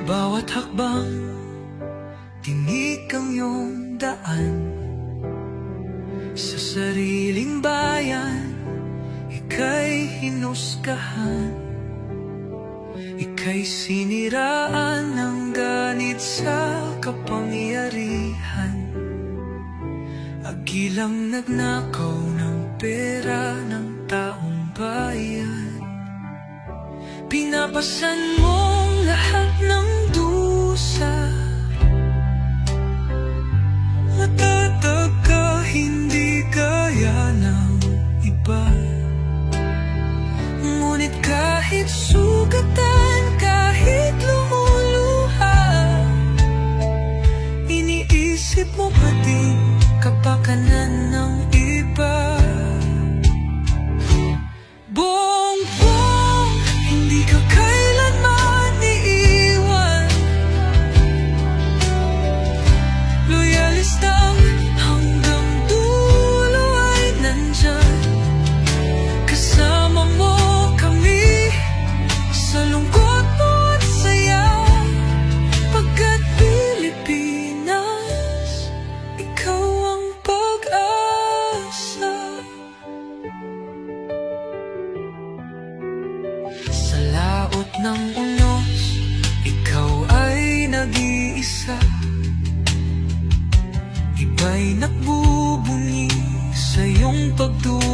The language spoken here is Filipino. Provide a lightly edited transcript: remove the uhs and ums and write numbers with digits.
bawat hakbang, tinig ang iyong daan. Sa sariling bayan, ika'y hinusgahan. Ika'y siniraan ng ganit sa kapangyarihan. Agilang nagnakaw ng pera ng taong bayan. Pinapasan mong lahat ng dusa. Matatag ka, hindi gaya ng iba. Ngunit kahit sugatan, kahit lumuluha, iniisip mo pa din kapakanan ng iba. Bongbong, hindi ka kailanman iiwan. Loyalistang hanggang dulo ay nandyan. Kasama mo kami sa lungkot mo at saya. Pagkat Pilipinas, ikaw ang pag-asa. Sa laot ng unos, ikaw ay nag-iisa. Iba'y nagbubunyi sa iyong pagdulo.